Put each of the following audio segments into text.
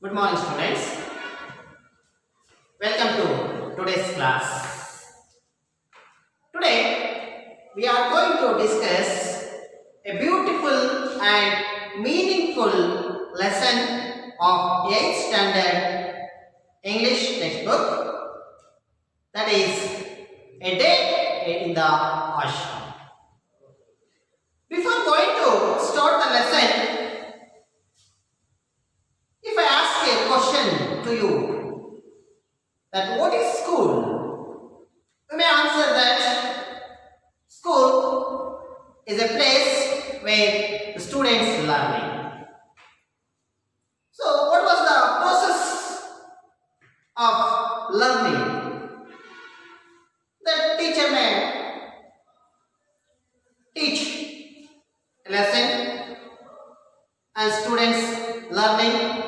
Good morning, students. Welcome to today's class. Today, we are going to discuss a beautiful and meaningful lesson of 8th standard English textbook, that is a day in the Ashram. Before going to start the lesson, if I ask a question to you, that what is school? You may answer that school is a place where the students learning. So what was the process of learning? The teacher may teach a lesson and students learning.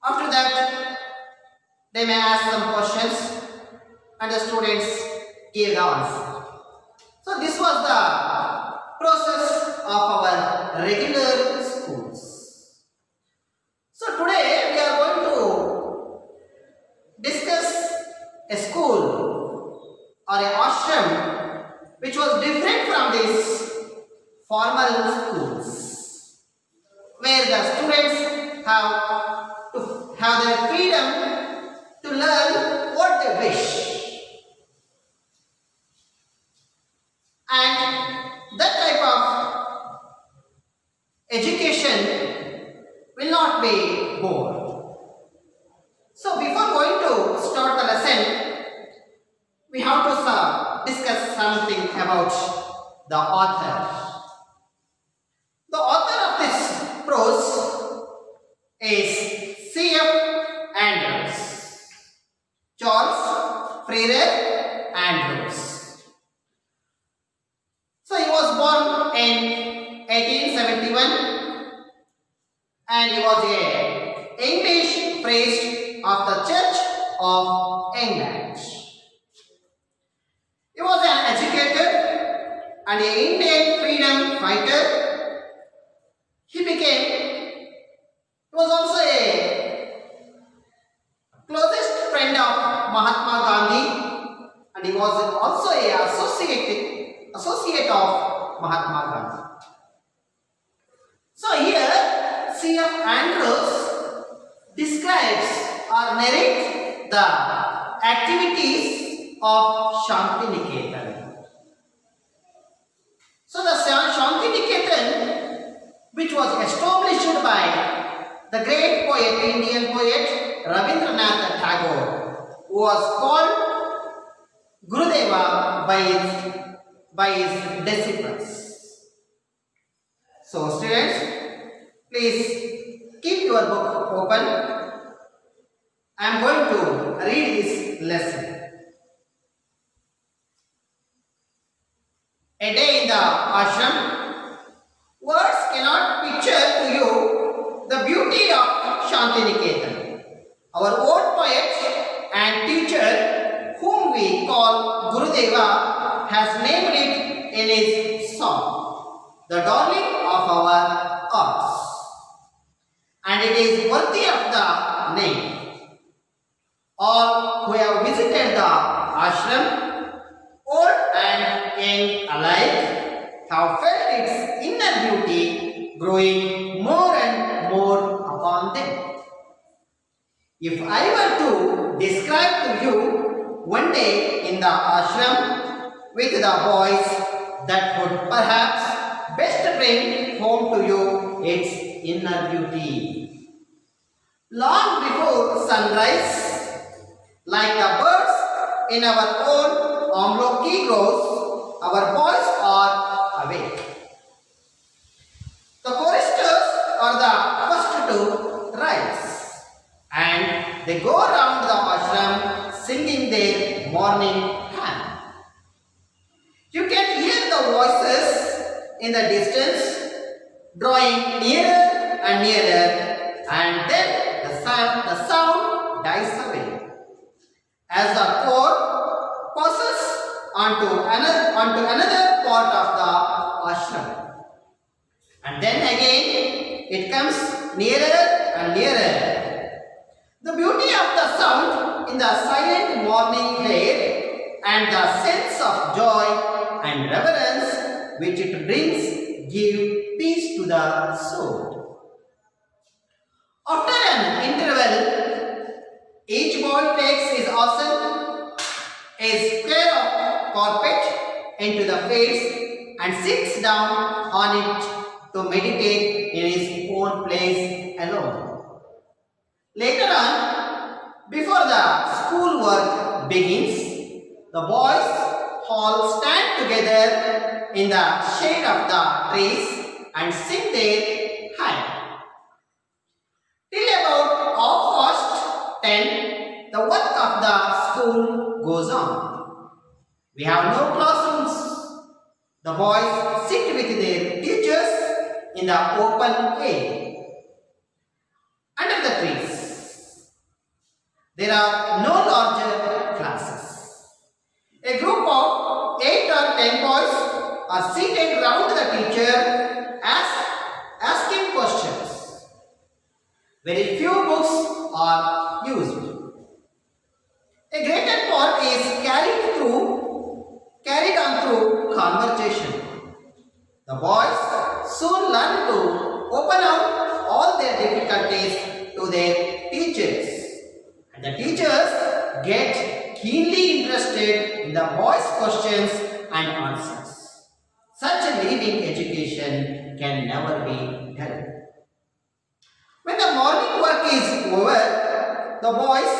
After that, they may ask some questions and the students give the answer. So this was the process of our regular schools. So today we are going to discuss a school or an ashram which was different from these formal schools, where the students have their freedom to learn what they wish, and that type of education will not be bored. So before going to start the lesson, we have to discuss something about the author. The author of this prose is C.F. Andrews, Charles Freire Andrews. So he was born in 1871 and he was an English priest of the Church of England. He was an educator and an Indian freedom fighter. He was also a closest friend of Mahatma Gandhi, and he was also an associate of Mahatma Gandhi. So here C.F. Andrews describes or narrates the activities of Shantiniketan. So the Shantiniketan, which was established by the great poet, Indian poet Rabindranath Tagore, who was called Gurudeva by his disciples. So students, please keep your book open. I am going to read this lesson. A day in the ashram. Words cannot picture to you the beauty of Shantiniketan. Our old poet and teacher, whom we call Gurudeva, has named it in his song, the darling of our hearts. And it is worthy of the name. All who have visited the ashram, old and young alike, have felt its inner beauty growing more and more upon them. If I were to describe to you one day in the ashram with the boys, that would perhaps best bring home to you its inner beauty. Long before sunrise, like the birds in our own Amloki groves, our boys are awake. The choristers are the first to rise, and they go around the ashram singing their morning hymn. You can hear the voices in the distance drawing nearer and nearer, and then the sound dies away as the chord passes onto another part of the ashram. And then again it comes nearer and nearer in the silent morning air and the sense of joy and reverence which it brings give peace to the soul. After an interval, each boy takes his asana, a square of carpet, into the face and sits down on it to meditate in his own place alone. Later on, before the school work begins, the boys all stand together in the shade of the trees and sing their hymn. Till about 10:30, the work of the school goes on. We have no classrooms. The boys sit with their teachers in the open air, under the trees. There are no larger classes. A group of 8 or 10 boys are seated round the teacher asking questions. Very few books are used. A greater part is carried on through conversation. The boys soon learn to open up all their difficulties to their teachers. And the teachers get keenly interested in the boys' questions and answers. Such a living education can never be done. When the morning work is over, the boys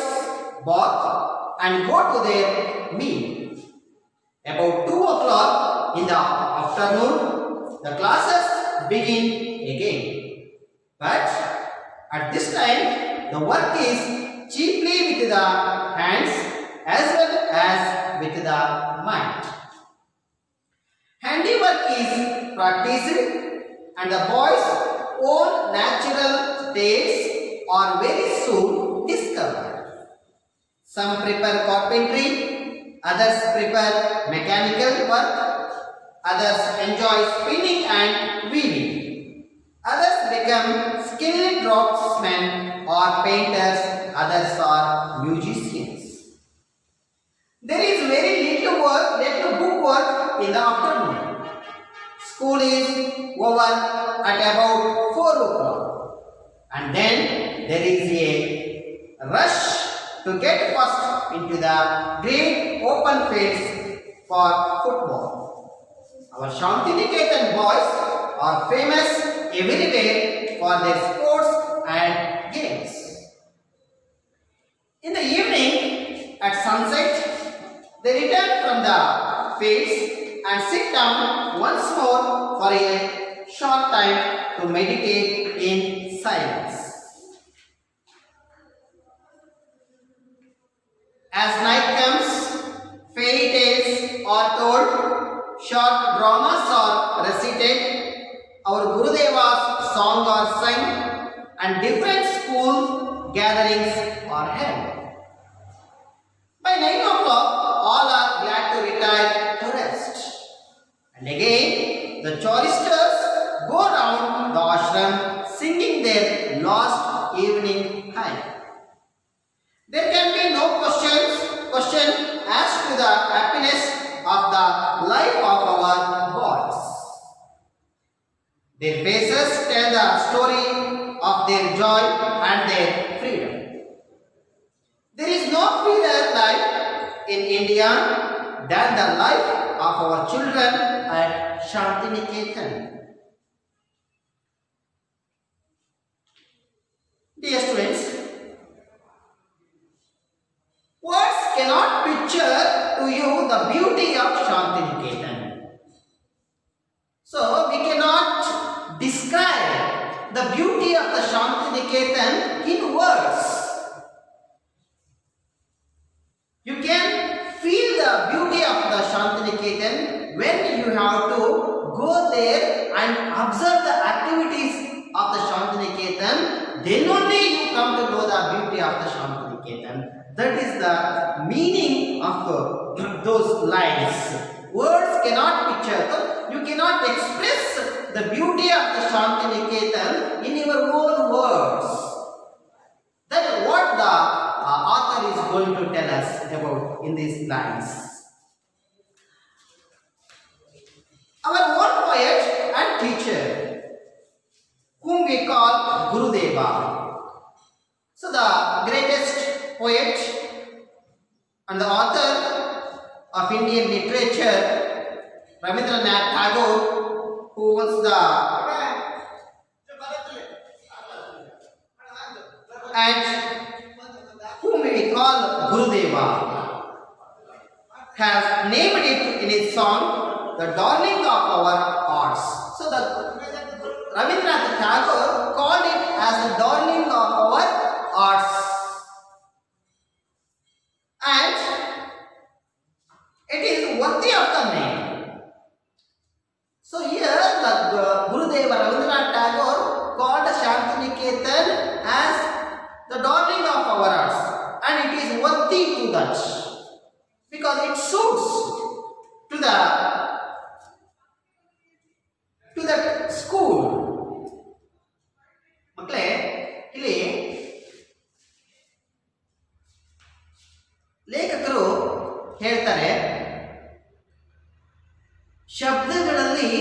bath and go to their meal. About 2 o'clock in the afternoon, the classes begin again. But at this time, the work is chiefly with the hands as well as with the mind. Handiwork is practiced and the boys' own natural states are very soon discovered. Some prepare carpentry, others prepare mechanical work, others enjoy spinning and weaving, others become skilled draftsmen or painters, others are musicians. There is very little book work in the afternoon. School is over at about 4 o'clock, and then there is a rush to get first into the great open fields for football. Our Shantiniketan boys are famous everywhere for their sports and games. In the evening, at sunset, they return from the fields and sit down once more for a short time to meditate in silence. As night comes, fairy tales are told, short dramas are recited, our Gurudeva's song are sung, and different school gatherings are held. By 9 o'clock, all are glad to retire to rest. And again, the choristers go round the ashram singing their last evening hymn. There can be no question as to the happiness of the life of our boys. Their faces tell the story of their joy and their freedom. There is no freer life in India than the life of our children at Shantiniketan. Dear students, words cannot picture to you the beauty of Shantiniketan. So, we cannot describe the beauty of the Shantiniketan in words. You can feel the beauty of the Shantiniketan when you have to go there and observe the activities of the Shantiniketan. Then only you come to know the beauty of the Shantiniketan. That is the meaning of those lines. Words cannot picture. You cannot express the beauty of the Shantiniketan in your own words. That what the author is going to tell us about in these lines. Our own poet and teacher, whom we call Gurudeva. So the greatest poet and the author of Indian literature, Rabindranath Tagore, who was the and whom we call Gurudeva, has named it in his song, the darling of our arts. So the Rabindranath Tagore called it as the darling of our arts. And it is worthy of the name. So here the Gurudeva Rabindranath Tagore called Shantiniketan as the darling of our arts, and it is worthy to that because it suits to the school. ಮಕ್ಕಳೇ, ಇಲ್ಲಿ ಲೇಖಕರು ಹೇಳ್ತಾರೆ, ಶಬ್ದಗಳಲ್ಲಿ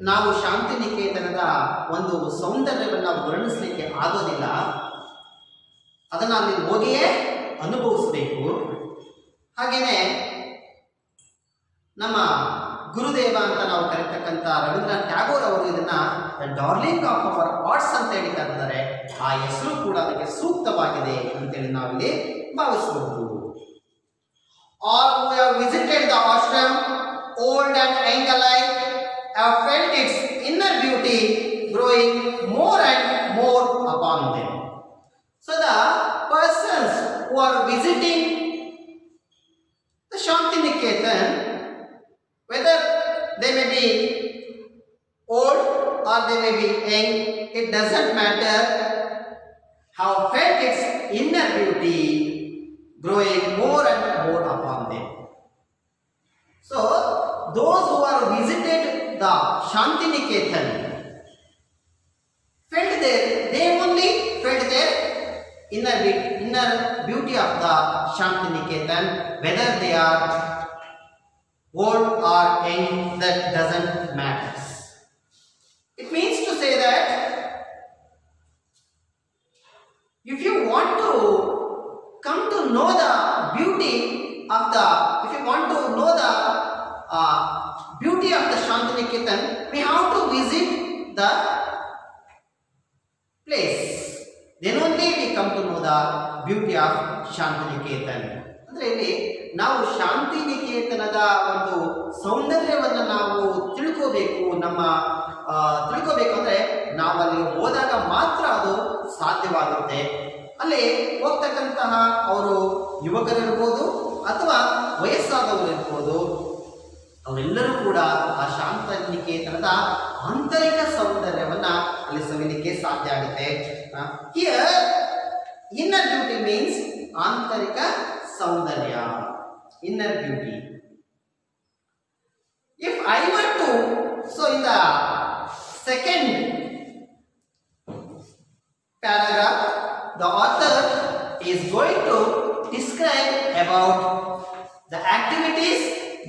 ನಾವು ಶಾಂತಿನಿಕೇತನದ ಒಂದು ಸೌಂದರ್ಯವನ್ನು ವರ್ಣಿಸಲಿಕ್ಕೆ ಆಗೋದಿಲ್ಲ, ಅದನ್ನು ಅಲ್ಲಿ ಹೋಗಿಯೇ ಅನುಭವಿಸಬೇಕು. ಹಾಗೆಯೇ ನಮ್ಮ ಗುರುದೇವ ಅಂತ ನಾವು ಕರೀತಕ್ಕಂಥ ರವೀಂದ್ರನಾಥ್ ಟ್ಯಾಗೋರ್ ಅವರು ಇದನ್ನ ಡಾರ್ಲಿಂಗ್ ಆಫ್ ಅವರ್ ಆರ್ಟ್ಸ್ ಅಂತ ಹೇಳಿ ಕರೆದಿದ್ದಾರೆ. ಆ ಹೆಸರು ಕೂಡ ಅದಕ್ಕೆ ಸೂಕ್ತವಾಗಿದೆ ಅಂತೇಳಿ ನಾವಿಲ್ಲಿ ಭಾವಿಸಬಹುದು. All who have visited the ashram, old and young alike, have felt its inner beauty growing more and more upon them. So the persons who are visiting the Shantiniketan, whether they may be old or they may be young, it doesn't matter, have felt its inner beauty growing more and more upon them. So those who are visited the Shantiniketan felt they only felt their inner beauty of the Shantiniketan, whether they are old or young, that doesn't matter. It means to say that if you want to come to know the beauty of the, if you want to know the beauty of the Shantiniketan, we have to visit the place. Then only we come to know the beauty of Shantiniketan. ಅಂದರೆ ಇಲ್ಲಿ ನಾವು ಶಾಂತಿನಿಕೇತನದ ಒಂದು ಸೌಂದರ್ಯವನ್ನು ನಾವು ತಿಳ್ಕೋಬೇಕು. ತಿಳ್ಕೋಬೇಕು ಅಂದರೆ ನಾವು ಅಲ್ಲಿ ಹೋದಾಗ ಮಾತ್ರ ಅದು ಸಾಧ್ಯವಾಗುತ್ತೆ. ಅಲ್ಲಿ ಹೋಗ್ತಕ್ಕಂತಹ ಅವರು ಯುವಕರಿರ್ಬೋದು ಅಥವಾ ವಯಸ್ಸಾದವರು ಇರ್ಬೋದು, ಅವರೆಲ್ಲರೂ ಕೂಡ ಆ ಶಾಂತಿನಿಕೇತನದ ಆಂತರಿಕ ಸೌಂದರ್ಯವನ್ನ ಅಲ್ಲಿ ಸವಿಲಿಕ್ಕೆ ಸಾಧ್ಯ ಆಗುತ್ತೆ. ಹಿಯರ್ ಇನ್ನರ್ ಬ್ಯೂಟಿ ಮೀನ್ಸ್ ಆಂತರಿಕ ಸೌಂದರ್ಯ, inner beauty. If I were to, so in the second paragraph, the author is going to describe about the activities,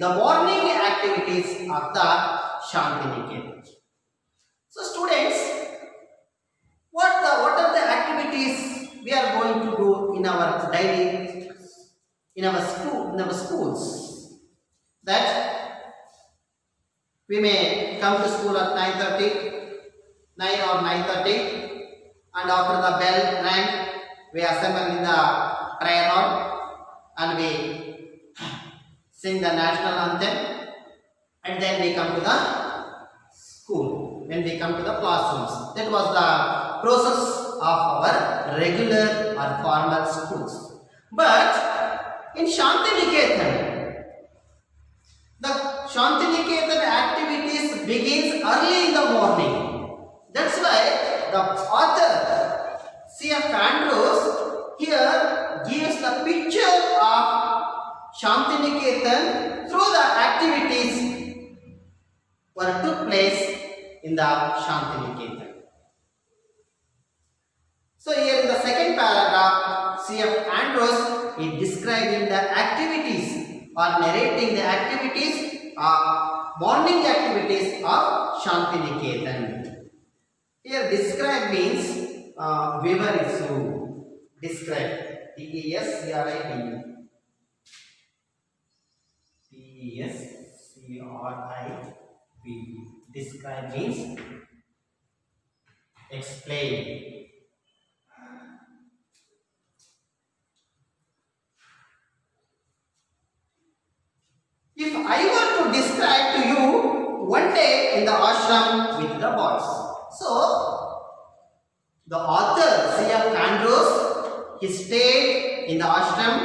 the morning activities of the Shantiniketan. So students, what are the activities we are going to do in our daily, in our schools? That we may come to school at 9:30, 9 or 9:30, and after the bell rang, we assemble in the prayer hall and we sing the national anthem, and then we come to the school, when we come to the classrooms. That was the process of our regular or formal schools. But in Shantiniketan, the Shantiniketan activities begins early in the morning. That's why the author C.F. Andrews here gives the picture of Shantiniketan through the activities that took place in the Shantiniketan. So here in the second paragraph, C.F. C.F. Andrews is describing the activities or narrating the activities, morning activities of Shantiniketan. Here describe means vivarisu. Describe. Describe. Describe means explain. If I were to describe to you one day in the ashram with the boys. So, the author C.F. Andrews, he stayed in the ashram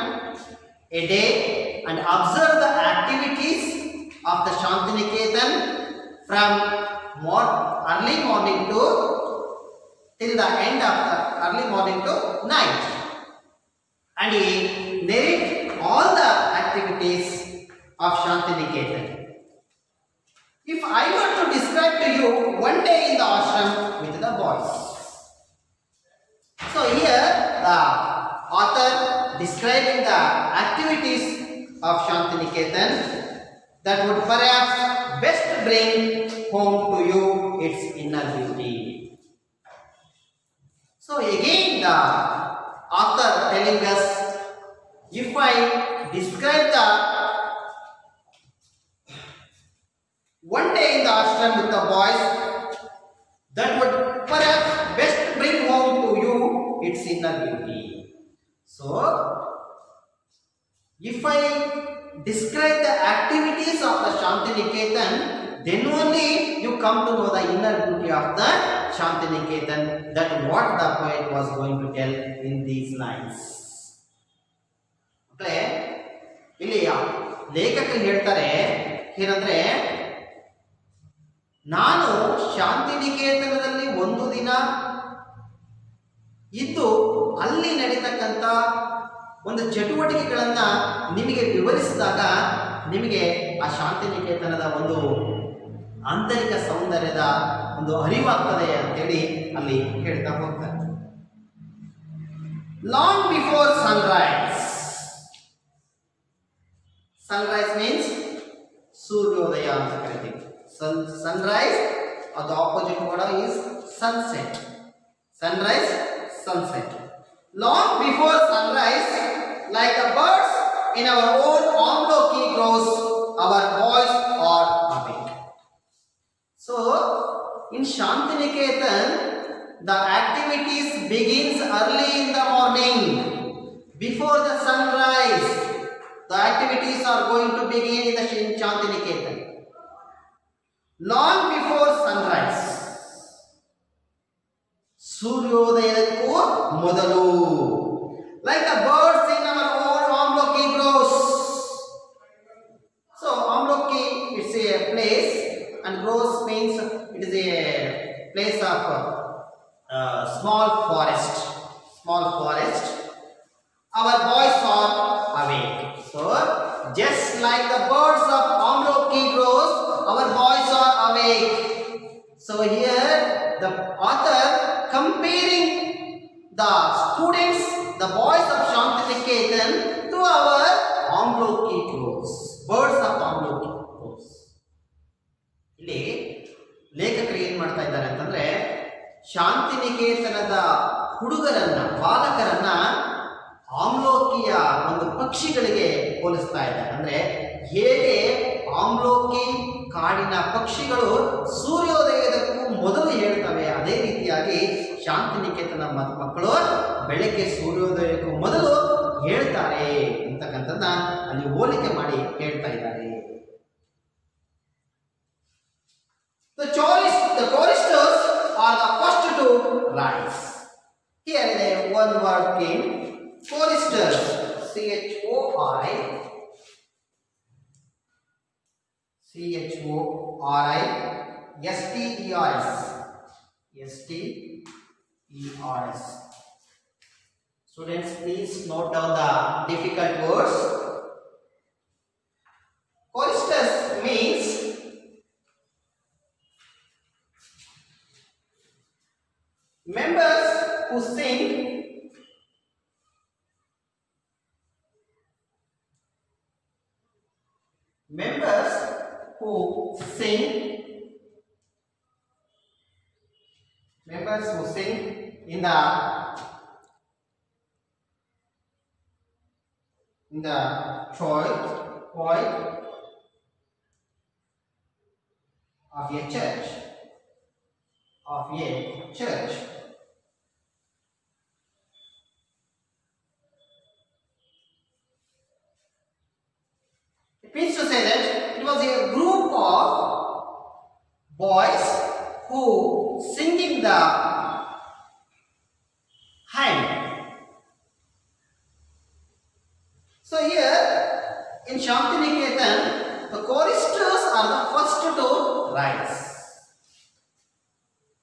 a day and observed the activities of the Shantiniketan from early morning till the end of the early morning to night. And he narrated all the activities of Shantiniketan. If I were to describe to you one day in the ashram with the boys. So here the author describing the activities of Shantiniketan that would perhaps best bring home to you its inner beauty. So again the author telling us, if I describe the one day in the ashram with the boys, that would perhaps best bring home to you its inner beauty. So, if I describe the activities of the Shantiniketan, then only you come to know the inner beauty of the Shantiniketan, that what the poet was going to tell in these lines. Okay? ಇಲ್ಲಿ ಲೇಖಕರು ಹೇಳ್ತಾರೆ ಏನಂದ್ರೆ, ನಾನು ಶಾಂತಿನಿಕೇತನದಲ್ಲಿ ಒಂದು ದಿನ ಇದ್ದು ಅಲ್ಲಿ ನಡೀತಕ್ಕಂಥ ಒಂದು ಚಟುವಟಿಕೆಗಳನ್ನ ನಿಮಗೆ ವಿವರಿಸಿದಾಗ ನಿಮಗೆ ಆ ಶಾಂತಿನಿಕೇತನದ ಒಂದು ಆಂತರಿಕ ಸೌಂದರ್ಯದ ಒಂದು ಅರಿವಾಗ್ತದೆ ಅಂತೇಳಿ ಅಲ್ಲಿ ಹೇಳ್ತಾ ಹೋಗ್ತಾರೆ. Long before Sunrise. Sunrise means ಸೂರ್ಯೋದಯ ಅಂತ ಕರಿತೀವಿ. Sunrise or the opposite word is sunset. Sunrise, sunset. Long before sunrise, like the birds in our own Amloki grows, our boys are awake. So, in Shantiniketan, the activities begins early in the morning, before the sunrise. The activities are going to begin in the Shantiniketan. Long before sunrise, Suryodayakku modalu, like the birds in our own Amloki grows. So Amloki is a place, and grows means it is a place of small forest. Small forest. Our boys are awake. So just like the birds of Amloki grows, our boys are awake. So here the author comparing the students, the boys of Shantiniketan to our Amloki crows, birds of Amloki crows. ಇಲ್ಲಿ ಲೇಖಕರು ಏನು ಮಾಡ್ತಾ ಇದ್ದಾರೆ ಅಂತಂದ್ರೆ, ಶಾಂತಿನಿಕೇತನದ ಹುಡುಗರನ್ನ, ಬಾಲಕರನ್ನ ಆಮ್ಲೋಕಿಯ ಒಂದು ಪಕ್ಷಿಗಳಿಗೆ ಹೋಲಿಸ್ತಾ ಇದ್ದಾರೆ. ಅಂದ್ರೆ ಹೇಗೆ ಆಮ್ಲೋಕಿ ಕಾಡಿನ ಪಕ್ಷಿಗಳು ಸೂರ್ಯೋದಯದಕ್ಕೂ ಮೊದಲು ಹೇಳ್ತವೆ, ಅದೇ ರೀತಿಯಾಗಿ ಶಾಂತಿನಿಕೇತನ ಮಕ್ಕಳು ಬೆಳಗ್ಗೆ ಸೂರ್ಯೋದಯಕ್ಕೂ ಮೊದಲು ಹೇಳ್ತಾರೆ ಅಂತಕ್ಕಂಥದ್ದನ್ನ ಅಲ್ಲಿ ಹೋಲಿಕೆ ಮಾಡಿ ಹೇಳ್ತಾ ಇದ್ದಾರೆ. The choristers are the first to rise. Here the one word came, choristers, choristers. Students, please note down the difficult words. Choristers means members who sing members who sing, in the choir of a church. It means to say that it was a group of boys who singing the hymn. So here in Shantiniketan, the choristers are the first to rise.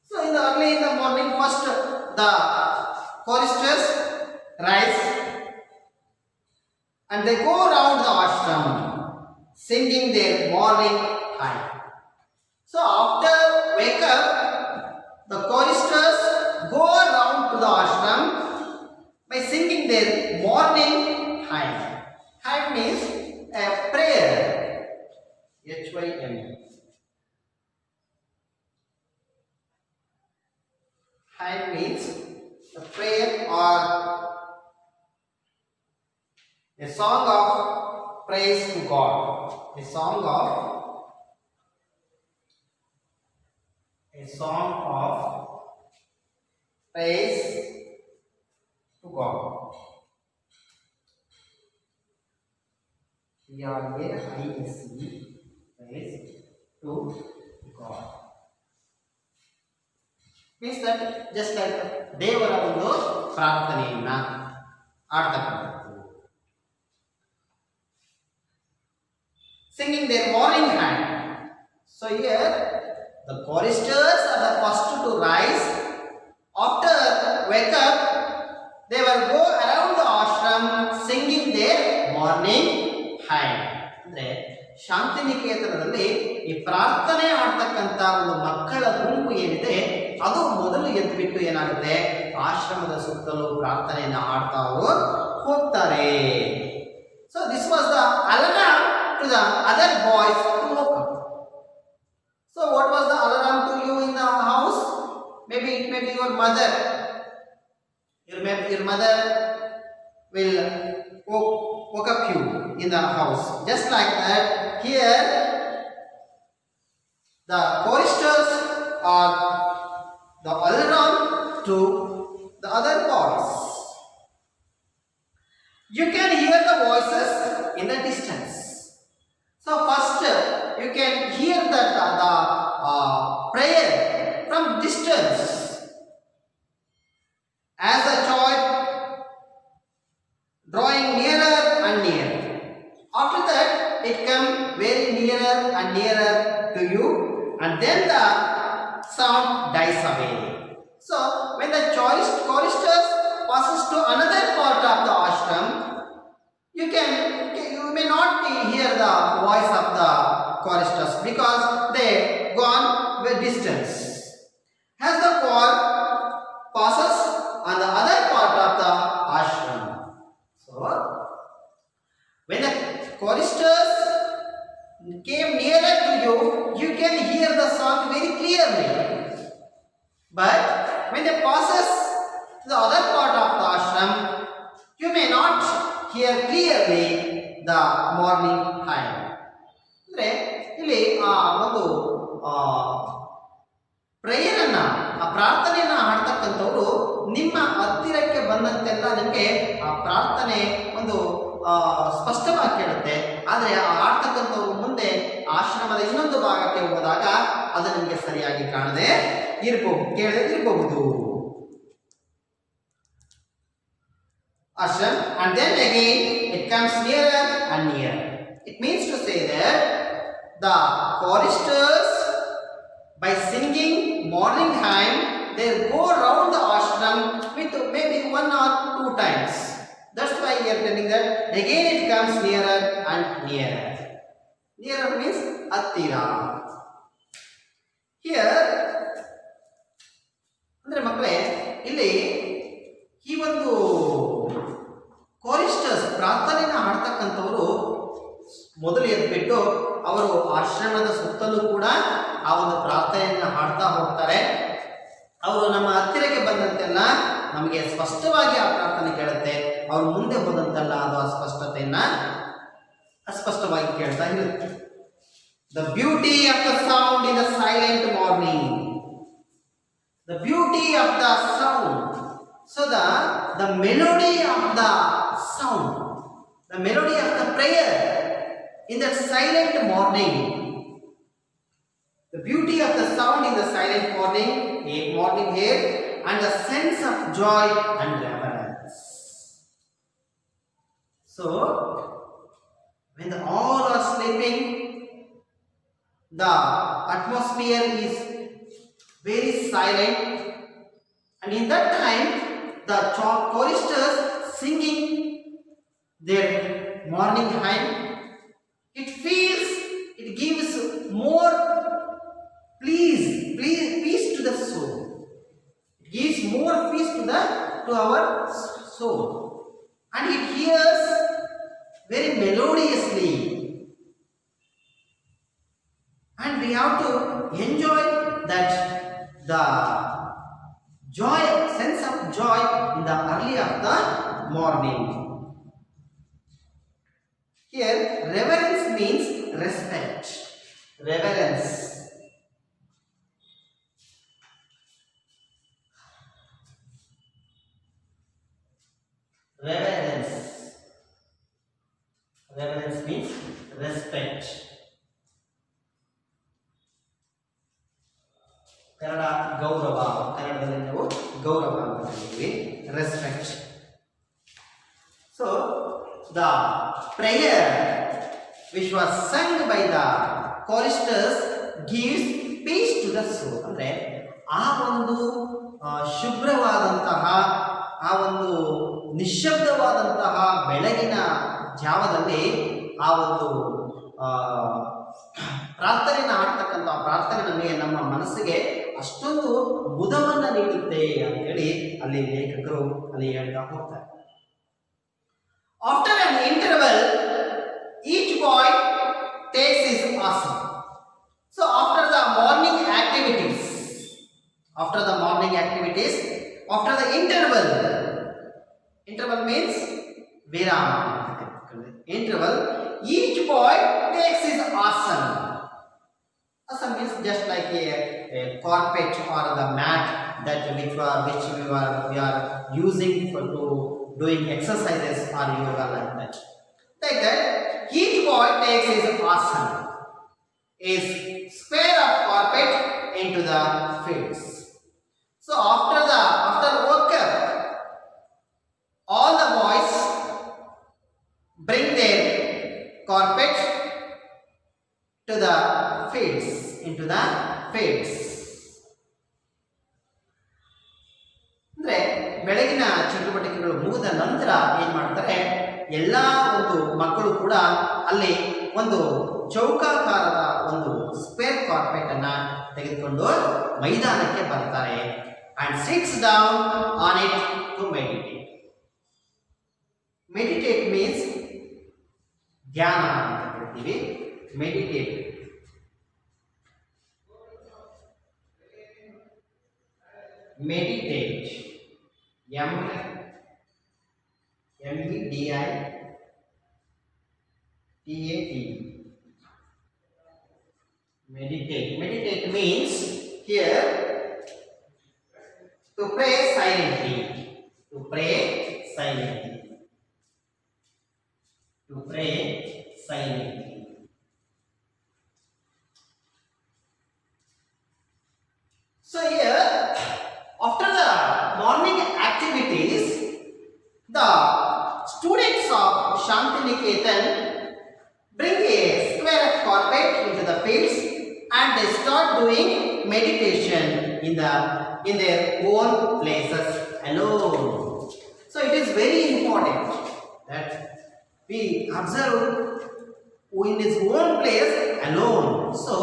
So in the morning, first the choristers rise and they go around the ashram singing their morning hymn. So after wake up, the choristers go around to the ashram by singing their morning hymn. Hymn means a prayer. H-Y-M. Hymn means a prayer or a song of praise to God. A song of praise to God. P-R-A-I-S-E, praise to God. Means that just like ದೇವರ ಒಂದು ಪ್ರಾರ್ಥನೆಯನ್ನ ಆಡ್ತಕ್ಕಂಥದ್ದು. Singing their morning hymn. So here the choristers are the first to rise. After wake up, they will go around the ashram singing their morning hymn. ಅಂದ್ರೆ ಶಾಂತಿನಿಕೇತನದಲ್ಲಿ ಈ ಪ್ರಾರ್ಥನೆ ಆಡ್ತಕ್ಕಂಥ ಒಂದು ಮಕ್ಕಳ ಗುಂಪು ಏನಿದೆ ಅದು ಮೊದಲು ಎದ್ಬಿಟ್ಟು ಏನಾಗುತ್ತೆ ಆಶ್ರಮದ ಸುತ್ತಲೂ ಪ್ರಾರ್ಥನೆಯನ್ನು ಆಡ್ತಾ ಹೋಗ್ತಾರೆ. So this was the alarm to the other boys to wake up. So what was the alarm to you in the house? Maybe it may be your mother. Your mother will woke up you in the house. Just like that, here the choristers are the alarm to the other boys. You can hear the voices in the distance. So first you can hear the prayer from distance. As the child drawing nearer and nearer. After that, it comes very nearer and nearer to you, and then the sound dies away. So when the choristers passes to another part of the ashram, you may not hear the voice of the choristers because they gone with distance. As the choir passes on the other part of the ashram. So when the choristers came nearer to you, you can hear the song very clearly. But when they passes to the other part of the ashram, you may not hear clearly the morning hymn. ಅಂದ್ರೆ ಇಲ್ಲಿ ಒಂದು prayer ಅನ್ನ ಪ್ರಾರ್ಥನೆಯನ್ನ ಹಾಡ್ತಕ್ಕಂಥವ್ರು ನಿಮ್ಮ ಹತ್ತಿರಕ್ಕೆ ಬಂದಂತೆಲ್ಲ ನಿಮಗೆ ಆ ಪ್ರಾರ್ಥನೆ ಒಂದು ಸ್ಪಷ್ಟವಾಗಿ ಕೇಳುತ್ತೆ. ಆದರೆ ಆ ಆಡ್ತಕ್ಕಂಥವ್ರು ಮುಂದೆ ಆಶ್ರಮದ ಇನ್ನೊಂದು ಭಾಗಕ್ಕೆ ಹೋದಾಗ ಅದು ನಿಮಗೆ ಸರಿಯಾಗಿ ಕಾಣದೆ ಕೇಳದೆ ಇರಬಹುದು. Ashram, and then again it comes nearer and nearer. It means to say that the choristers, by singing morning hymn, they go around the ashram with maybe 1 or 2 times. That's why we are telling that again it comes nearer and nearer. Nearer means attira. Here, ಅಂದ್ರೆ ಮಕ್ಕಳೇ ಇಲ್ಲಿ ಈ ಒಂದು ಕೋರಿಸ್ಟರ್ಸ್ ಪ್ರಾರ್ಥನೆಯನ್ನು ಹಾಡ್ತಕ್ಕಂಥವರು ಮೊದಲು ಎದ್ಬಿಟ್ಟು ಅವರು ಆಶ್ರಮದ ಸುತ್ತಲೂ ಕೂಡ ಆ ಒಂದು ಪ್ರಾರ್ಥನೆಯನ್ನು ಹಾಡ್ತಾ ಹೋಗ್ತಾರೆ. ಅವರು ನಮ್ಮ ಹತ್ತಿರಕ್ಕೆ ಬಂದಂತೆಲ್ಲ ನಮಗೆ ಸ್ಪಷ್ಟವಾಗಿ ಆ ಪ್ರಾರ್ಥನೆ ಕೇಳುತ್ತೆ. ಅವರು ಮುಂದೆ ಹೋದಂತೆಲ್ಲ ಅದು ಅಸ್ಪಷ್ಟವಾಗಿ ಕೇಳ್ತಾ ಇರುತ್ತೆ. The beauty of the sound in the silent morning. The beauty of the sound. So the melody of the sound, the melody of the prayer in that silent morning. The beauty of the sound in the silent morning air, and the sense of joy and reverence. So, when all are sleeping, the atmosphere is very silent, and in that time, the choristers singing their morning hymn, it gives more peace to the soul. It gives more peace to our soul, and it hears very melodiously, and we have to enjoy that the joy, sense of joy in the early of the morning. Here, reverence means respect. Reverence. Reverence. Reverence means respect. Kannada ಗೌರವ, ಕನ್ನಡದಲ್ಲಿ ನಾವು ಗೌರವ ಅಂತ ಹೇಳ್ತೀವಿ, respect. So the prayer which was sung by the choristers gives peace to the soul. ಅಂದರೆ ಆ ಒಂದು ಶುಭ್ರವಾದಂತಹ, ಆ ಒಂದು ನಿಶ್ಶಬ್ದವಾದಂತಹ ಬೆಳಗಿನ ಜಾವದಲ್ಲಿ ಆ ಒಂದು ಪ್ರಾರ್ಥನೆಯನ್ನು ಹಾಡ್ತಕ್ಕಂಥ ಪ್ರಾರ್ಥನೆ ನಮಗೆ, ನಮ್ಮ ಮನಸ್ಸಿಗೆ ಅಷ್ಟೊಂದು ಮುದವನ್ನು ನೀಡುತ್ತೆ ಅಂತೇಳಿ ಅಲ್ಲಿ ಲೇಖಕರು ಅಲ್ಲಿ ಹೇಳ್ತಾ ಹೋಗ್ತಾರೆ. ಆಫ್ಟರ್ ಅನ್ ಇಂಟರ್ವಲ್ ಈಚ್ ಬಾಯ್ ಟೇಕ್ಸ್ ಹಿಸ್ ಆಸನ. So after the morning activities, after the interval means virama. Interval, each boy takes his asana. Asana means just like a carpet or the mat that we are using for doing exercises or yoga, like that. Like that, each boy takes his asana, is square of carpet into the fields. So after work up, all the boys bring their carpet to the fields, into the fields. ಅಂದ್ರೆ ಬೆಳಗಿನ ಚಟುವಟಿಕೆಗಳು ಮುಗಿದ ನಂತರ ಏನ್ ಮಾಡ್ತಾರೆ, ಎಲ್ಲ ಒಂದು ಮಕ್ಕಳು ಕೂಡ ಅಲ್ಲಿ ಒಂದು ಚೌಕಾಕಾರದ ಒಂದು ಸ್ಕ್ವೇರ್ ಕಾರ್ಪೆಟ್ ಅನ್ನ ತೆಗೆದುಕೊಂಡು ಮೈದಾನಕ್ಕೆ ಬರ್ತಾರೆ. And sits down on it to meditate. Meditate means ಧ್ಯಾನ ಅಂತ ಹೇಳ್ತೀವಿ. Meditate. Meditate. M-E-D-I-T-A-T. Meditate. Meditate means here to pray silently. To pray silently. To pray silently. So here, after the morning activities, the students of Shantiniketan bring a square of carpet into the fields and they start doing meditation in their own places alone. So it is very important that we observe in his own place alone. So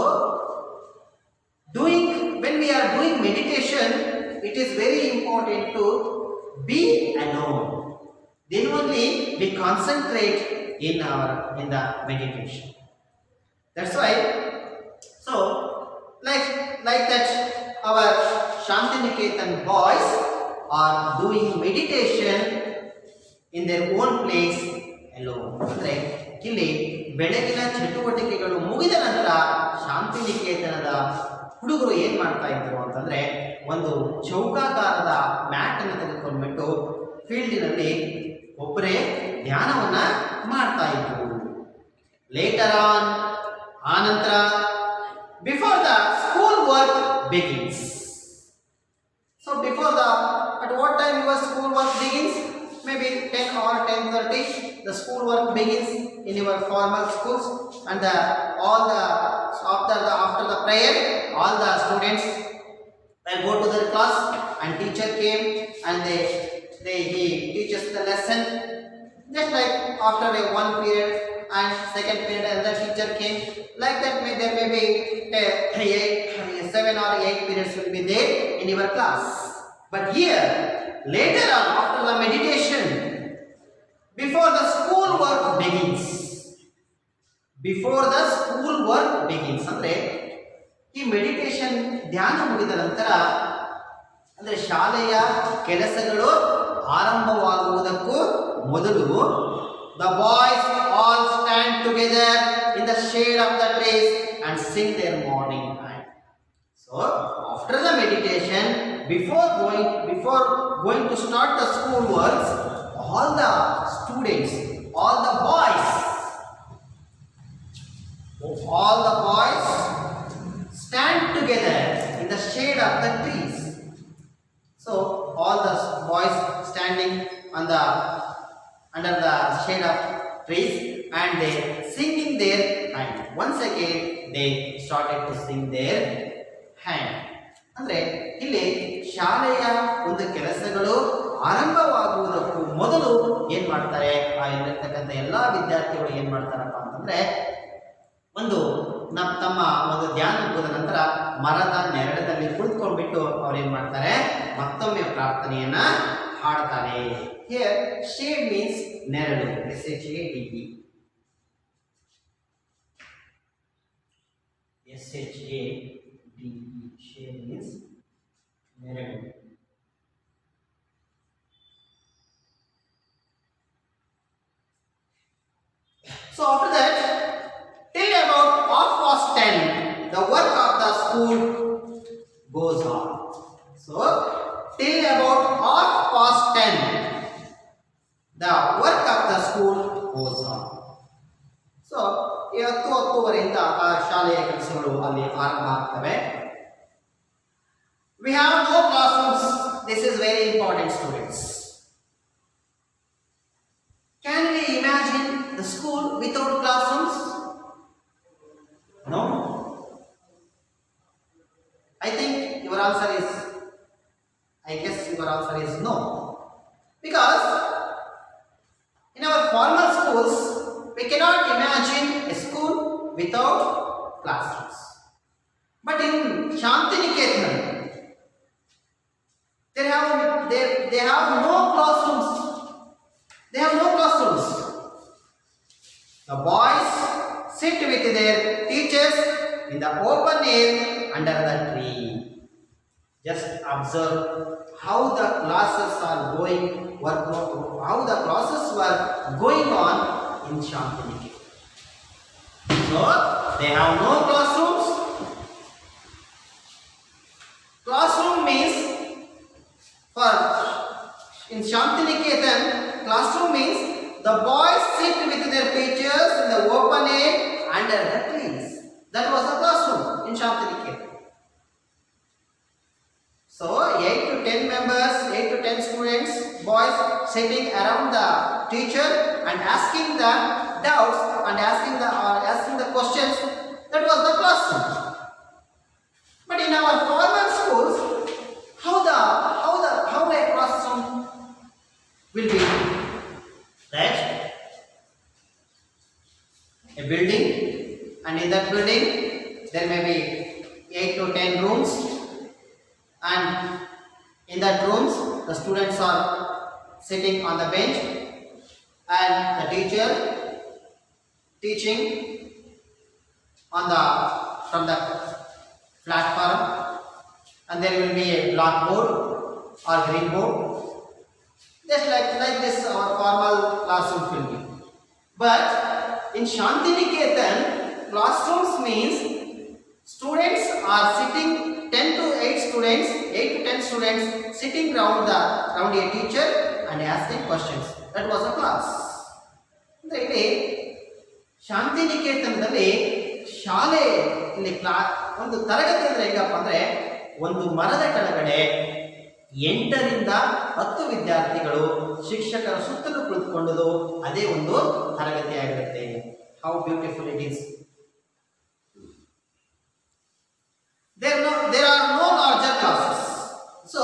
when we are doing meditation, it is very important to be alone. Then only we concentrate in the meditation. That's why, so like that our Shantiniketan boys are doing meditation in their own place alone. ಅಂದ್ರೆ ಇಲ್ಲಿ ಬೆಳಗಿನ ಚಟುವಟಿಕೆಗಳು ಮುಗಿದ ನಂತರ ಶಾಂತಿನಿಕೇತನದ ಹುಡುಗರು ಏನ್ ಮಾಡ್ತಾ ಇದ್ರು ಅಂತಂದ್ರೆ ಒಂದು ಚೌಕಾಕಾರದ ಮ್ಯಾಟ್ ಅನ್ನು ತೆಗೆದುಕೊಂಡ್ಬಿಟ್ಟು ಫೀಲ್ಡಿನಲ್ಲಿ ಒಬ್ಬರೇ ಧ್ಯಾನವನ್ನ ಮಾಡ್ತಾ ಇದ್ರು. ಲೇಟರ್ ಆನ್, ಆನಂತರ before the school work begins. So before at what time your school work begins? Maybe 10 or 10:30 the school work begins in your formal schools, and after the prayer all the students will go to their class, and teacher came and he teaches the lesson. Just like after one period and second period another teacher came, like that there may be 7 or 8 periods will be there in your class. But here later on after the meditation, before the school work begins, ಅಂದ್ರೆ ಈ meditation ಧ್ಯಾನ ಮುಗಿದ ನಂತರ ಅಂದ್ರೆ ಶಾಲೆಯ ಕೆಲಸಗಳು ಆರಂಭವಾಗುವುದಕ್ಕೂ ಮೊದಲು the boys all stand together in the shade of the trees and sing their morning hymn. So after the meditation, before going to start the school works, all the students, all the boys stand together in the shade of the trees. So all the boys standing under the shade of trees and they singing their hymn. Once again they started to sing their hymn. ಅಂದ್ರೆ ಇಲ್ಲಿ ಶಾಲೆಯ ಒಂದು ಕೆಲಸಗಳು ಆರಂಭವಾಗುವುದಕ್ಕೂ ಮೊದಲು ಏನ್ ಮಾಡ್ತಾರೆ, ಆ ಇರತಕ್ಕಂಥ ಎಲ್ಲಾ ವಿದ್ಯಾರ್ಥಿಗಳು ಏನ್ ಮಾಡ್ತಾರಪ್ಪ ಅಂತಂದ್ರೆ ತಮ್ಮ ಒಂದು ಧ್ಯಾನ ಮುಗಿದ ನಂತರ ಮರದ ನೆರಳದಲ್ಲಿ ಕುಳಿತುಕೊಂಡ್ಬಿಟ್ಟು ಅವ್ರು ಏನ್ ಮಾಡ್ತಾರೆ, ಮತ್ತೊಮ್ಮೆ ಪ್ರಾರ್ಥನೆಯನ್ನ ಹಾಡ್ತಾರೆ. Here shade means ನೆರಳು, SHADE. Shade means ನೆರಳು. So after that, till about 10:30, the work of the school goes on. So till about 10:30, the work of the school goes on. So 10:10 ಆ ಶಾಲೆಯ ಕೆಲಸಗಳು ಅಲ್ಲಿ ಆರಂಭ ಆಗ್ತವೆ. We have no classrooms. This is very important, students. Can we imagine the school without classrooms? No. I guess your answer is no. Because in our formal schools, we cannot imagine a school without classrooms. But in Shantiniketan, they have no classrooms. The boys sit with their teachers in the open air under the tree. Just observe how the classes were going on in Shantiniketan. So they have no classrooms. Classroom means in Shantiniketan, classroom means the boys sit with their teachers in the open air under the trees. That was the classroom in Shantiniketan. So 8 to 10 members, 8 to 10 students, boys sitting around the teacher and asking the doubts and asking the questions. That was the classroom. But in our formal schools, how a classroom will be? Right? A building, and in that building there may be 8 to 10 rooms, and in that rooms the students are sitting on the bench and the teacher teaching on the from the platform, and there will be a blackboard or green board, just like this our formal classroom will be. But in Shantiniketan, classrooms means students are sitting 10 to 8 students, 8 to 10 students sitting around a teacher and asking questions. That was a class. ಇಲ್ಲಿ ಶಾಂತಿನಿಕೇತನದಲ್ಲಿ ಶಾಲೆ ಇಲ್ಲಿ ಒಂದು ತರಗತಿ ಅಂದ್ರೆ ಹೇಗಪ್ಪ ಅಂದ್ರೆ ಒಂದು ಮರದ ಕೆಳಗಡೆ 8 ರಿಂದ 10 ವಿದ್ಯಾರ್ಥಿಗಳು ಶಿಕ್ಷಕರ ಸುತ್ತಲೂ ಕುಳಿತುಕೊಂಡು ಅದೇ ಒಂದು ತರಗತಿಯಾಗಿರುತ್ತೆ. How beautiful it is. There are no larger classes. So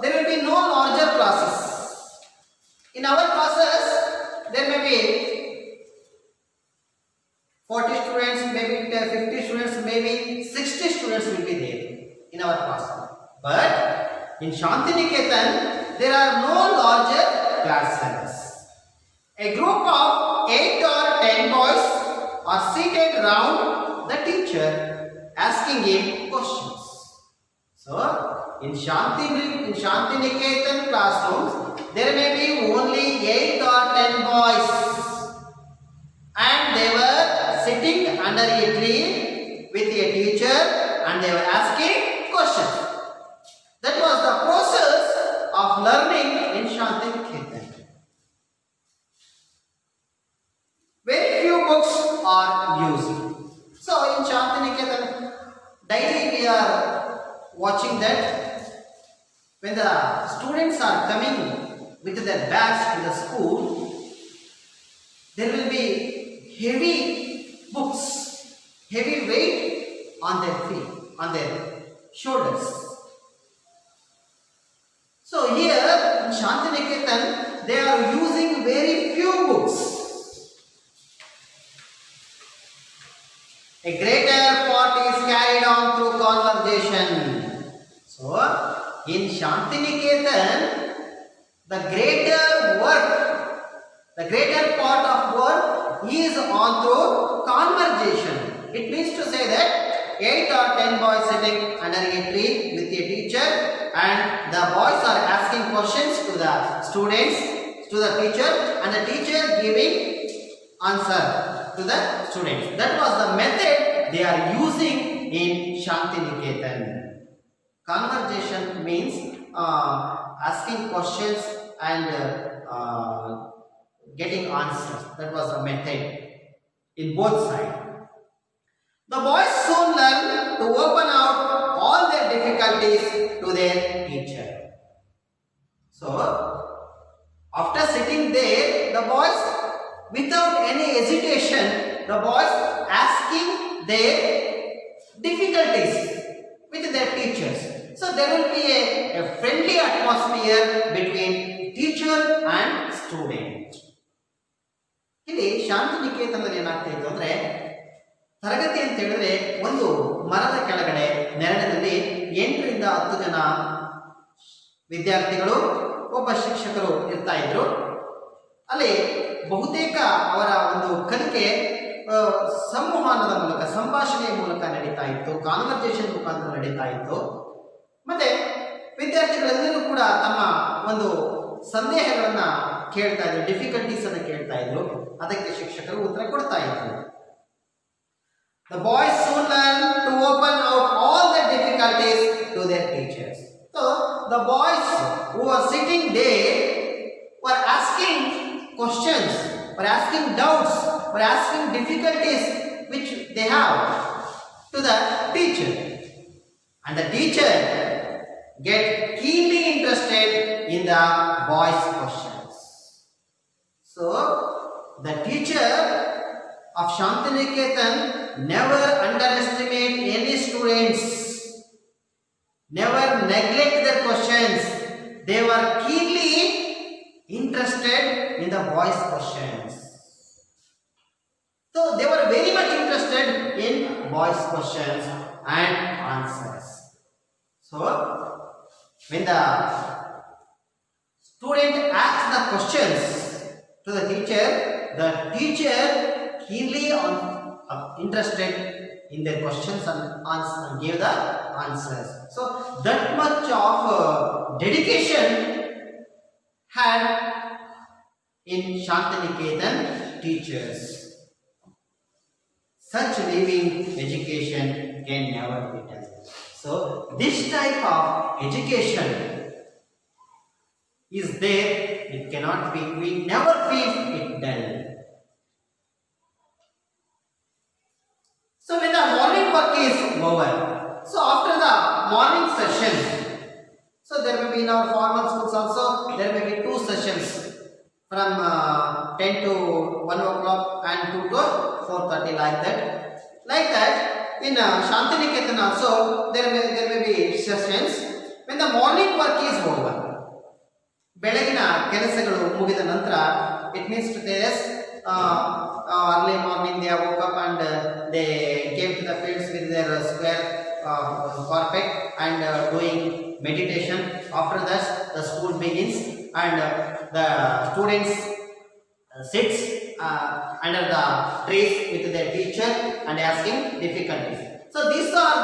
there will be no larger classes. In our classes there may be 40 students, maybe 50 students, maybe 60 students will be there in our class. But in Shantiniketan there are no larger classes. A group of 8 or 10 boys are seated around the teacher asking him questions. So in Shantiniketan classrooms there may be only 8 or 10 boys, and they were sitting under a tree with a teacher and they were asking questions. That was the process of learning in Shantiniketan. Very few books are used. So in Shantiniketan daily we are watching that when the students are coming with their bags to the school, there will be heavy books, heavy weight on their feet, on their shoulders. So here in Shantiniketan they are using very few books. A greater part is carried on through conversation. So in Shantiniketan the greater part of work is on through conversation. It means to say that 8 or 10 boys sitting under a tree with a teacher, and the boys are asking questions to the students, to the teacher, and the teacher giving answer to the students. That was the method they are using in Shantiniketan. Conversation means asking questions and getting answers. That was the method in both sides. The boys soon learn to open out all their difficulties to their teacher. So after sitting there, the boys, without any hesitation, the boys asking their difficulties with their teachers. So there will be a friendly atmosphere between teacher and student. ಇಲ್ಲಿ ಶಾಂತಿನಿಕೇತನದಲ್ಲಿ ಏನಾಗ್ತಾ ಇತ್ತು ಅಂದ್ರೆ ತರಗತಿ ಅಂತ ಹೇಳಿದ್ರೆ ಒಂದು ಮರದ ಕೆಳಗಡೆ ನೆರಳಿನಲ್ಲಿ 8 ರಿಂದ 10 ಜನ ವಿದ್ಯಾರ್ಥಿಗಳು, ಒಬ್ಬ ಶಿಕ್ಷಕರು ಇರ್ತಾ ಇದ್ರು. ಅಲ್ಲಿ ಬಹುತೇಕ ಅವರ ಒಂದು ಕಲಿಕೆ ಸಂವಹನದ ಮೂಲಕ, ಸಂಭಾಷಣೆಯ ಮೂಲಕ ನಡೀತಾ ಇತ್ತು, ಕಾನ್ವರ್ಸೇಷನ್ ಮುಖಾಂತರ ನಡೀತಾ ಇತ್ತು. ಮತ್ತೆ ವಿದ್ಯಾರ್ಥಿಗಳೆಲ್ಲರೂ ಕೂಡ ತಮ್ಮ ಒಂದು ಸಂದೇಹಗಳನ್ನ ಕೇಳ್ತಾ ಇದ್ರು, ಡಿಫಿಕಲ್ಟೀಸ್ ಅನ್ನು ಕೇಳ್ತಾ ಇದ್ರು. ಅದಕ್ಕೆ ಶಿಕ್ಷಕರು ಉತ್ತರ ಕೊಡ್ತಾ ಇದ್ರು. The boys soon learn to open out all their difficulties to their teachers. So the boys who were sitting there were asking questions, were asking doubts, were asking difficulties which they have to the teacher, and the teacher get keenly interested in the boys' questions. So the teacher of Shantiniketan never underestimate any students, never neglect their questions. They were keenly interested in the boys' questions. So they were very much interested in boys' questions and answers. So when the student asks the questions to the teacher keenly interested in their questions and give the answers. So that much of dedication had in Shantiniketan teachers. Such living education can never be done. So this type of education is there, it cannot be, we never feel it dull. So when the morning work is over, so after the morning session, so there may be in our formal schools also, there may be 2 sessions from 10 to 1 o'clock and 2 to 4:30 like that. Like that, in Shantiniketan also, there may be sessions when the morning work is over. ಬೆಳಗಿನ ಕೆಲಸಗಳು ಮುಗಿದ ನಂತರ, it means to say early morning they woke up and they came to the fields with their square carpet and doing meditation. After that the school begins and the students sits under the trees with their teacher and asking difficulties. So these are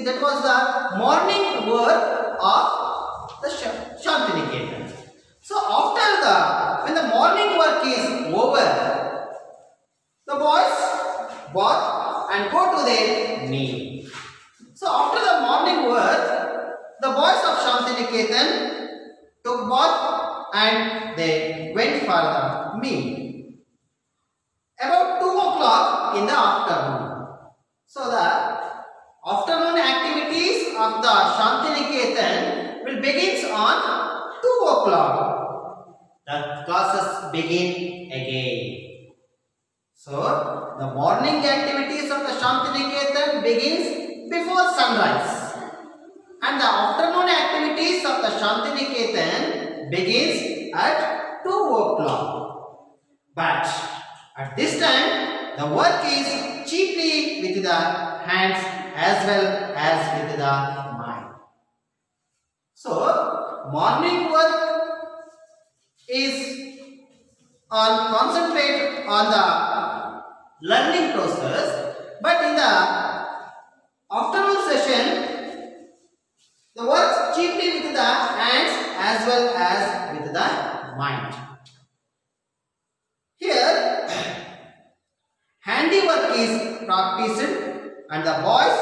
that was the morning work of the Shantiniketan. So after when the morning work is over, the boys bath and go to their meal. So after the morning work, the boys of Shantiniketan took bath and they went for the meal. About 2 o'clock in the afternoon. So the afternoon activities of the Shantiniketan will begin on 2 o'clock. The classes begin again. So the morning activities of the Shantiniketan begins before sunrise, and the afternoon activities of the Shantiniketan begins at 2 o'clock. But at this time, the work is chiefly with the hands as well as with the mind. So morning work is concentrate on the learning process, but in the afternoon session, the work chiefly with the hands as well as with the mind. Here, handiwork is practiced and the boys'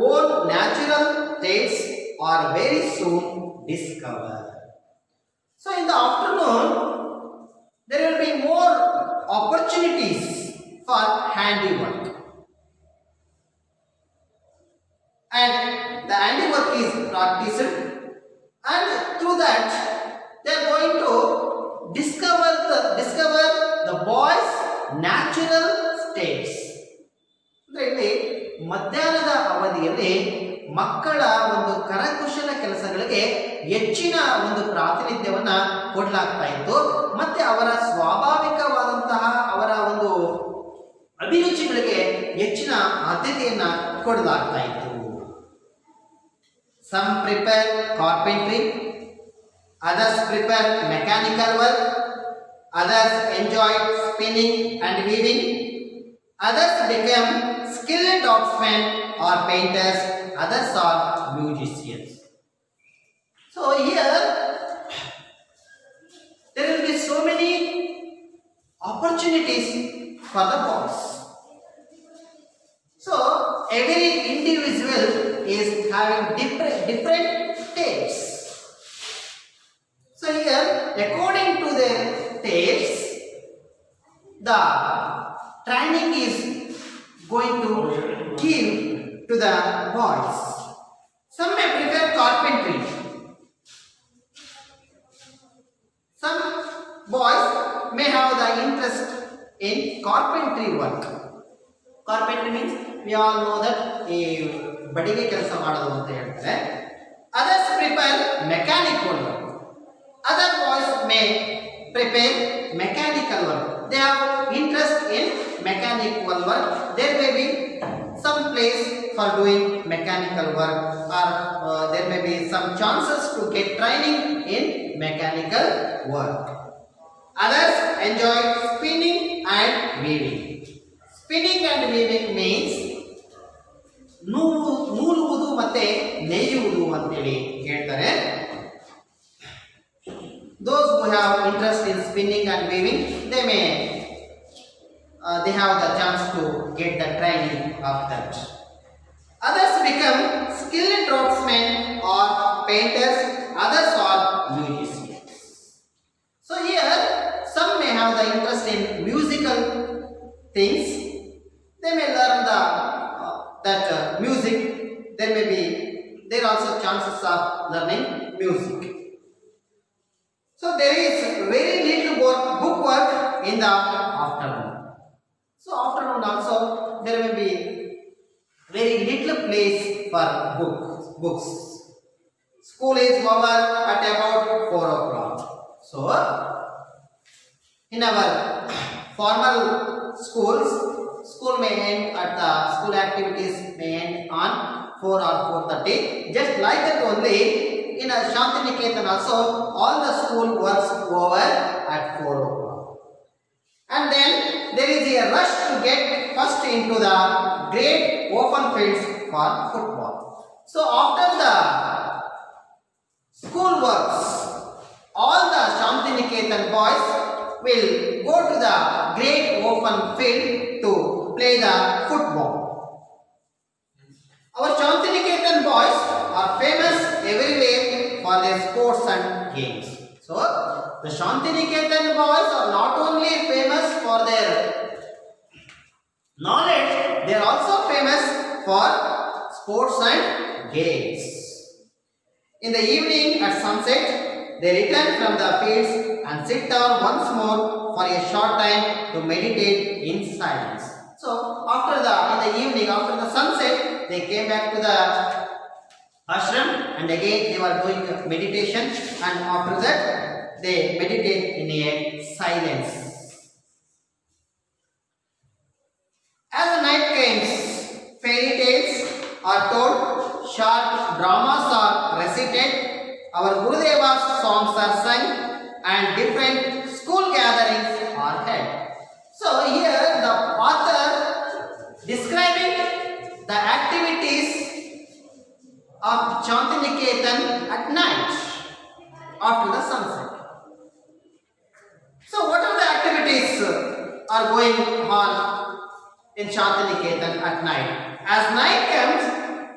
own natural traits are very soon discovered. So in the afternoon, there will be more opportunities for handiwork. And the handiwork is practiced, and through that they are going to discover the boys' natural states. ಇಲ್ಲಿ ಮಧ್ಯಾಹ್ನದ ಅವಧಿಯಲ್ಲಿ ಮಕ್ಕಳ ಒಂದು ಕರಕುಶಲ ಕೆಲಸಗಳಿಗೆ ಹೆಚ್ಚಿನ ಒಂದು ಪ್ರಾತಿನಿಧ್ಯವನ್ನ ಕೊಡಲಾಗ್ತಾ ಇತ್ತು, ಮತ್ತೆ ಅವರ ಸ್ವಾಭಾವಿಕವಾದಂತಹ ಅವರ ಒಂದು ಅಭಿರುಚಿಗಳಿಗೆ ಹೆಚ್ಚಿನ ಆದ್ಯತೆಯನ್ನ ಕೊಡಲಾಗ್ತಾ ಇತ್ತು. Some prepare carpentry, others prepare mechanical work, others enjoy spinning and weaving, others become skilled craftsmen or painters, others are musicians. So here there will be so many opportunities for the boys. So every individual is having different tastes. So here, according to their tastes, the training is going to give to the boys. Some may prefer carpentry. Some boys may have the interest in carpentry work. Carpentry means we all know that ಬಡಿಗೆ ಕೆಲಸ ಮಾಡೋದು ಅಂತ ಹೇಳ್ತಾರೆ. Others prepare mechanical work. Other boys may prepare mechanical work. They have interest in mechanical work. There may be some place for doing mechanical work, or there may be some chances to get training in mechanical work. Others enjoy spinning and weaving. Spinning and weaving means ನೂಲುವುದು ಮತ್ತೆ ನೇಯುವುದು ಅಂತೇಳಿ ಹೇಳ್ತಾರೆ. Those who have interest in spinning and weaving, they have the chance to get the training of that. Others become skilled craftsmen or painters, others are musicians. So here some may have the interest in musical things. They may learn that music. There are also chances of learning music. So there is very little book work in the afternoon. So afternoon also there may be very little place for books. School is over at about 4 o'clock. So in our formal schools, school activities may end on 4 or 4:30. Just like that only in a Shantiniketan also all the school works over at 4 o'clock. And then there is a rush to get first into the great open fields for football. So after the school works, all the Shantiniketan boys will go to the great open field to play the football. Our Shantiniketan boys are famous everywhere for their sports and games. So the Shantiniketan boys are not only famous for their knowledge, they are also famous for sports and games. In the evening at sunset, they return from the fields and sit down once more for a short time to meditate in silence. So in the evening, after the sunset, they came back to the ashram and again they were doing meditation, and after that they meditate in a silence. As the night comes, fairy tales are told, short dramas are recited, our Gurudeva's songs are sung, and different school gatherings are held. So here the author describing the activities of Shantiniketan at night after the sunset. So what are the activities are going on in Shantiniketan at night? As night comes,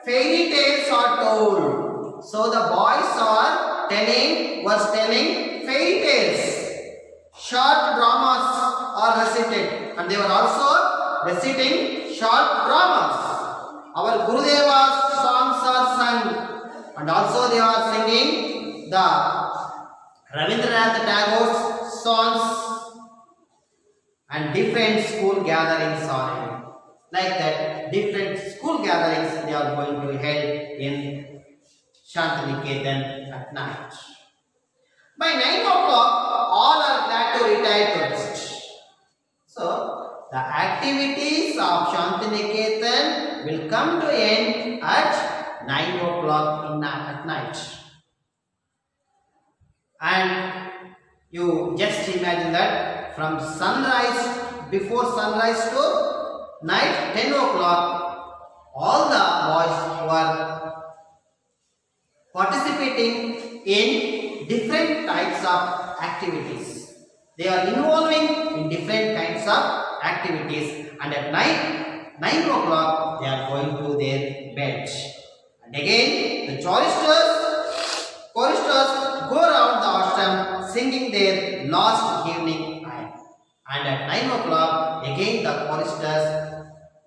fairy tales are told. So the boys was telling fairy tales. Short dramas are recited, and they were also reciting short dramas. Our Gurudeva's songs are sung, and also they are singing the Rabindranath Tagore's songs, and different school gatherings are held. Like that, different school gatherings they are going to held in Shantiniketan at night. By 9 o'clock, all are glad to retire to rest. So, the activities of Shantiniketan will come to end at 9 o'clock at night. And you just imagine that from sunrise, before sunrise to night 10 o'clock, all the boys were participating in different types of activities. They are involving in different kinds of activities, and at night 9 o'clock they are going to their bed. And again the choristers go around the ashram singing their last evening hymn. And at 9 o'clock again the choristers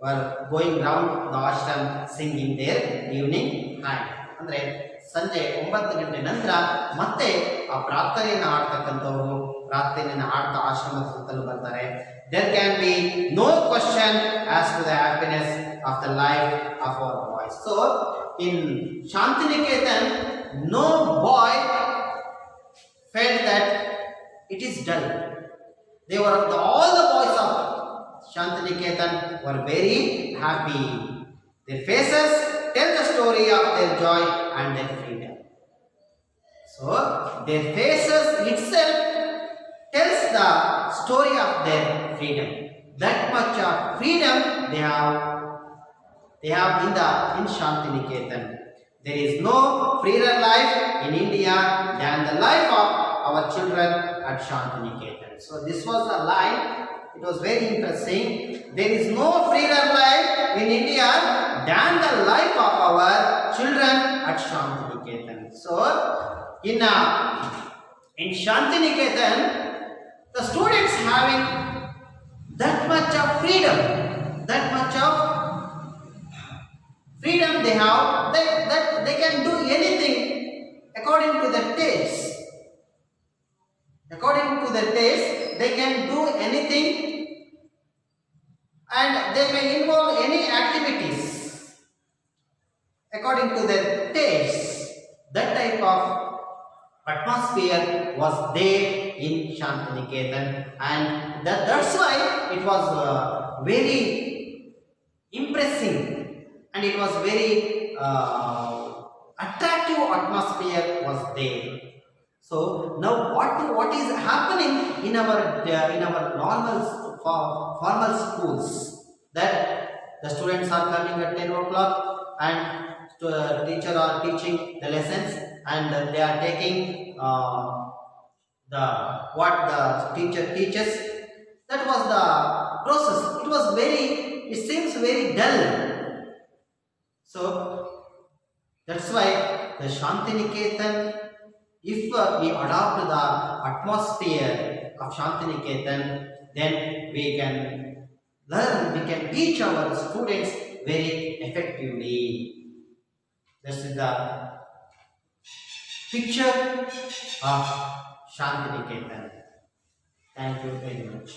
were going round the ashram singing their evening hymn. Andre ಸಂಜೆ 9 ಗಂಟೆ ನಂತರ ಮತ್ತೆ ಆ ಪ್ರಾರ್ಥನೆಯನ್ನು ಆಡ್ತಕ್ಕಂಥವರು ಪ್ರಾರ್ಥನೆಯನ್ನು ಆಡ್ತಾ ಆಶ್ರಮದ ಸುತ್ತಲೂ ಬರ್ತಾರೆ. There can be no question as to the happiness of the life of our boys. So in Shantiniketan, no boy felt that it is dull. All the boys of Shantiniketan were very happy. Their faces tell the story of their joy and their freedom. So their faces itself tells the story of their freedom. that much of freedom they have in Shantiniketan. There is no freer life in India than the life of our children at Shantiniketan. So this was a line. It was very interesting. There is no freer life in India than the life of our children at Shantiniketan. So in Shantiniketan, the students having that much of freedom, they have, that they can do anything according to their taste. According to their taste, they can do anything, and they may involve any activities according to their taste. That type of atmosphere was there in Shantiniketan, and that's why it was very impressive, and it was very attractive atmosphere was there. So now what is happening in our normal formal schools, that the students are coming at 10 o'clock and teacher are teaching the lessons, and they are taking what the teacher teaches. That was the process. It seems very dull. So that's why the Shantiniketan, if we adopt the atmosphere of Shantiniketan, then we can learn, we can teach our students very effectively. This is the picture of Shantiniketan. Thank you very much.